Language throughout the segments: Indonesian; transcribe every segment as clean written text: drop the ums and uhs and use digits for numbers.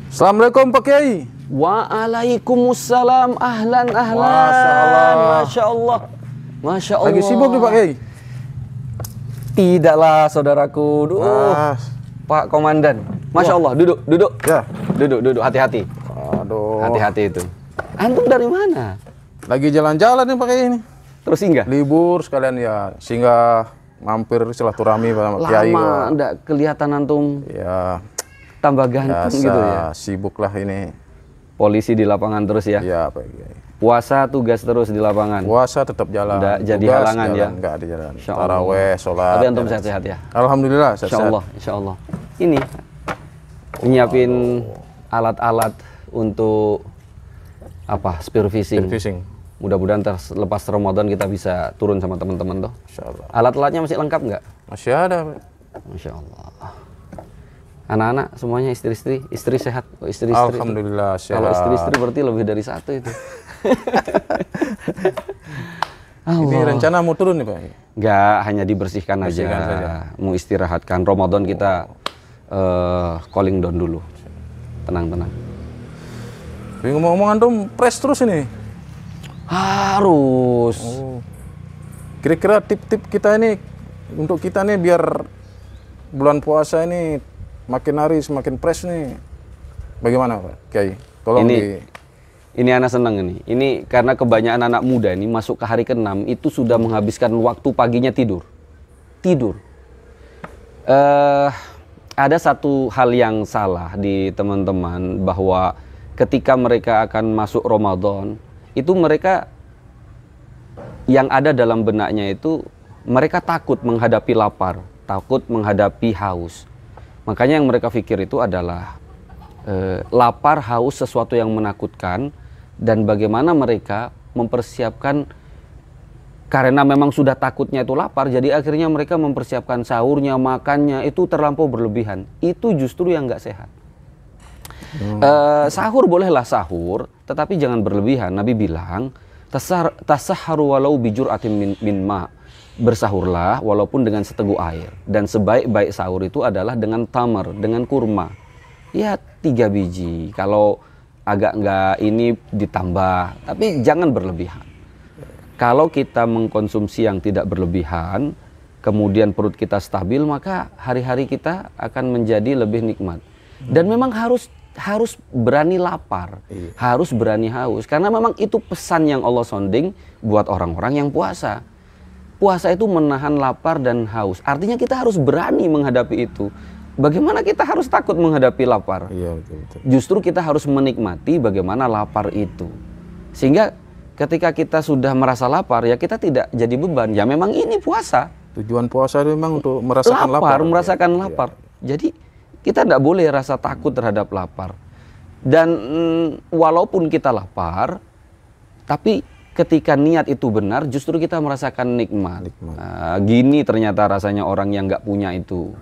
Assalamualaikum Pak Kiai. Waalaikumsalam, ahlan. Masya Allah. Masya Allah. Lagi sibuk nih Pak Kiai? Tidaklah saudaraku. Pak Komandan. Masya Allah, duduk. Ya. Duduk, hati-hati. Aduh. Hati-hati itu. Antum dari mana? Lagi jalan-jalan nih Pak Kiai ini. Terus singgah? Libur sekalian ya, singgah mampir silaturahmi sama Kiai. Lama enggak kelihatan antum. Ya. Tambah ganteng Biasa, gitu ya. sibuk lah ini. Polisi di lapangan terus ya? Ya Pak Kiai. Puasa tugas terus di lapangan? Puasa tetap jalan. Nggak jadi Tugas halangan jalan, ya? Nggak ada jalan. Insya Allah. Taraweh, sholat. Tapi antum sehat-sehat ya? Alhamdulillah sehat-sehat. Insya Allah. Ini nyiapin alat-alat untuk apa? Spear fishing. Mudah-mudahan lepas Ramadan kita bisa turun sama teman-teman tuh. Insya Allah. Alat-alatnya masih lengkap nggak? Masih ada Pak. Masya Allah. Anak-anak semuanya istri sehat. Istri Alhamdulillah sehat. Kalau istri berarti lebih dari satu itu. Ini rencana mau turun nih Pak? Nggak, hanya dibersihkan aja. Mau istirahatkan. Ramadan kita calling down dulu. Tenang. Tapi ngomong-ngomong antum press terus ini. Harus. Kira-kira tip-tip kita ini untuk kita nih biar bulan puasa ini makin hari semakin fresh nih. Bagaimana Pak Kiai? Tolong ini anak senang ini. Ini karena kebanyakan anak muda ini masuk ke hari ke-6 itu sudah menghabiskan waktu paginya tidur. Ada satu hal yang salah di teman-teman bahwa ketika mereka akan masuk Ramadan, itu mereka yang ada dalam benaknya itu mereka takut menghadapi lapar, takut menghadapi haus. Makanya yang mereka pikir itu adalah lapar, haus sesuatu yang menakutkan, dan bagaimana mereka mempersiapkan karena memang sudah takutnya itu lapar, jadi akhirnya mereka mempersiapkan sahurnya, makannya itu terlampau berlebihan. Itu justru yang nggak sehat. Sahur bolehlah sahur, tetapi jangan berlebihan. Nabi bilang, tasahharu walau bijur'atin min ma'. Bersahurlah walaupun dengan seteguk air. Dan sebaik-baik sahur itu adalah dengan tamar, dengan kurma. Ya 3 biji. Kalau agak nggak ini ditambah, tapi jangan berlebihan. Kalau kita mengkonsumsi yang tidak berlebihan, kemudian perut kita stabil, maka hari-hari kita akan menjadi lebih nikmat. Dan memang harus berani lapar, harus berani haus. Karena memang itu pesan yang Allah sounding buat orang-orang yang puasa. Puasa itu menahan lapar dan haus. Artinya kita harus berani menghadapi itu. Bagaimana kita harus takut menghadapi lapar? Iya, betul. Justru kita harus menikmati bagaimana lapar itu. Sehingga ketika kita sudah merasa lapar, ya kita tidak jadi beban. Ya memang ini puasa. Tujuan puasa itu memang untuk merasakan lapar. Merasakan lapar. Jadi kita tidak boleh rasa takut terhadap lapar. Dan walaupun kita lapar, tapi ketika niat itu benar, justru kita merasakan nikmat. Gini ternyata rasanya orang yang nggak punya itu.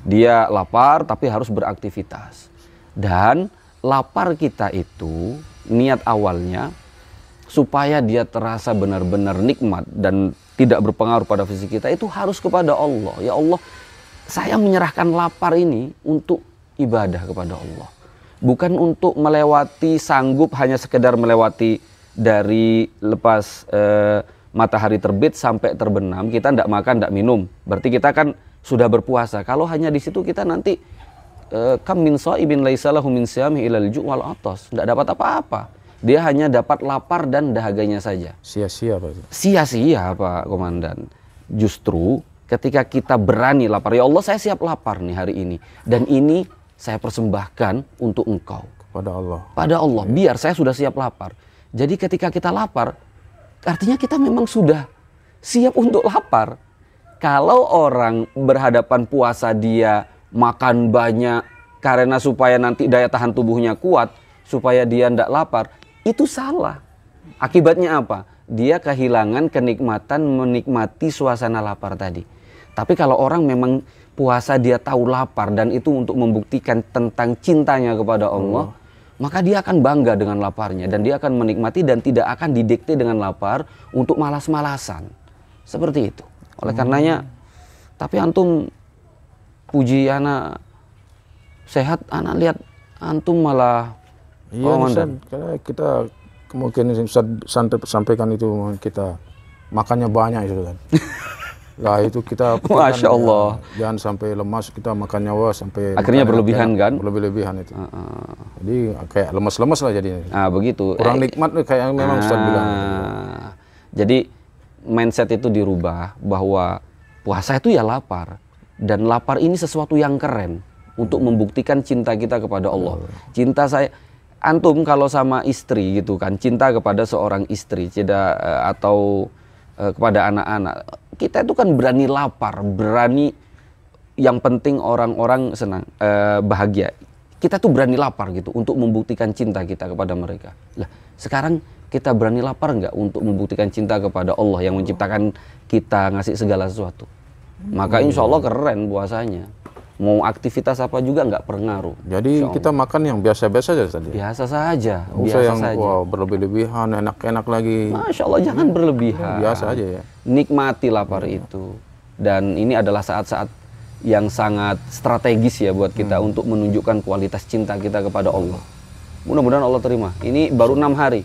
Dia lapar tapi harus beraktivitas. Dan lapar kita itu, niat awalnya, supaya dia terasa benar-benar nikmat dan tidak berpengaruh pada fisik kita, itu harus kepada Allah. Ya Allah, saya menyerahkan lapar ini untuk ibadah kepada Allah. Bukan untuk melewati, sanggup hanya sekedar melewati dari lepas matahari terbit sampai terbenam, kita tidak makan, tidak minum. Berarti kita kan sudah berpuasa. Kalau hanya di situ kita nanti kam min shaibin laisa lahu min siyami ilal ju' wal atas. Tidak dapat apa-apa. Dia hanya dapat lapar dan dahaganya saja. Sia-sia Pak. Sia-sia Pak Komandan. Justru ketika kita berani lapar, ya Allah saya siap lapar nih hari ini. Dan ini saya persembahkan untuk Engkau. Pada Allah. Biar saya sudah siap lapar. Jadi ketika kita lapar, artinya kita memang sudah siap untuk lapar. Kalau orang berhadapan puasa dia makan banyak karena supaya nanti daya tahan tubuhnya kuat, supaya dia tidak lapar, itu salah. Akibatnya apa? Dia kehilangan kenikmatan menikmati suasana lapar tadi. Tapi kalau orang memang puasa dia tahu lapar dan itu untuk membuktikan tentang cintanya kepada Allah, maka dia akan bangga dengan laparnya dan dia akan menikmati dan tidak akan didikte dengan lapar untuk malas-malasan. Seperti itu. Oleh karenanya, tapi antum puji anak sehat, anak lihat Antum malah Iya, komandan. karena kita kemungkinan Ustaz sampaikan itu kita makannya banyak itu kan. Lah itu kita Masya Allah. jangan sampai lemas, kita makannya sampai Akhirnya makannya berlebihan kan? Berlebihan itu. Jadi kayak lemas-lemas lah jadinya. Nah begitu. Kurang nikmat nih kayak yang memang Ustaz bilang. Jadi mindset itu dirubah bahwa puasa itu ya lapar. Dan lapar ini sesuatu yang keren untuk membuktikan cinta kita kepada Allah. Cinta saya, antum kalau sama istri gitu kan, cinta kepada seorang istri, atau kepada anak-anak, kita itu kan berani lapar, berani, yang penting orang-orang senang, bahagia. Kita tuh berani lapar gitu untuk membuktikan cinta kita kepada mereka. Lah, sekarang kita berani lapar nggak untuk membuktikan cinta kepada Allah yang menciptakan kita, ngasih segala sesuatu? Maka insya Allah keren puasanya. Mau aktivitas apa juga nggak pengaruh. Jadi kita makan yang biasa-biasa aja tadi. Biasa saja. Usah Biasa yang saja. wah, berlebih-lebihan, enak-enak lagi. Masya Allah, jangan berlebihan. Biasa aja ya. Nikmati lapar itu. Dan ini adalah saat-saat yang sangat strategis ya buat kita untuk menunjukkan kualitas cinta kita kepada Allah. Mudah-mudahan Allah terima. Ini baru 6 hari.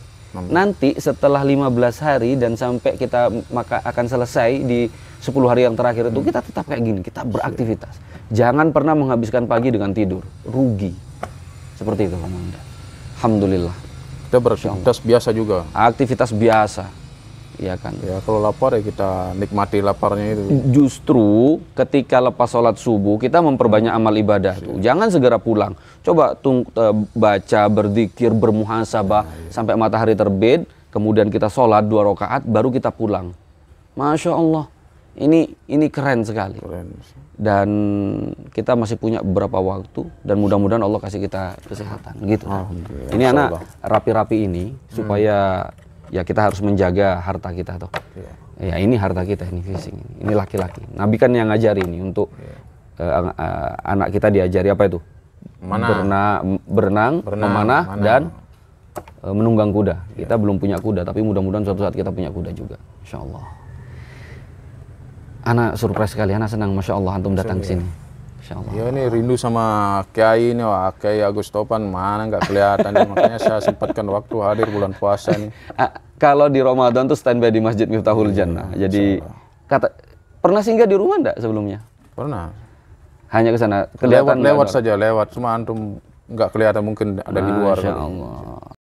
Nanti setelah 15 hari dan sampai kita akan selesai di 10 hari yang terakhir itu, kita tetap kayak gini, kita beraktivitas. Jangan pernah menghabiskan pagi dengan tidur, rugi. Seperti itu, Komandan. Alhamdulillah. Kita beraktivitas biasa juga. Aktivitas biasa, ya kan. Ya kalau lapar ya kita nikmati laparnya itu. Justru ketika lepas sholat subuh kita memperbanyak amal ibadah tuh. Jangan segera pulang. Coba baca, berzikir, bermuhasabah sampai matahari terbit. Kemudian kita sholat 2 rakaat, baru kita pulang. Masya Allah, ini keren sekali. Keren. Dan kita masih punya beberapa waktu dan mudah-mudahan Allah kasih kita kesehatan gitu. Ini anak rapi-rapi ini supaya ya kita harus menjaga harta kita tuh. Ya ini harta kita, ini fisik ini laki-laki. Nabi kan yang ngajari ini untuk anak kita diajari apa itu? Berenang, memanah dan menunggang kuda. Kita belum punya kuda, tapi mudah-mudahan suatu saat kita punya kuda juga, insya Allah. Anak surprise sekali, anak senang, masya Allah antum datang ke sini. Insya Allah. Ya ini rindu sama Kiai ini, wah Kiai Agus Topan mana nggak kelihatan nih. Makanya saya sempatkan waktu hadir bulan puasa nih. Kalau di Ramadan tuh standby di Masjid Miftahul Jannah. Jadi pernah singgah di rumah enggak sebelumnya? Pernah. Hanya ke sana. Kelihatan Lewat saja, lewat. Cuma antum nggak kelihatan, mungkin ada di luar. Masya Allah.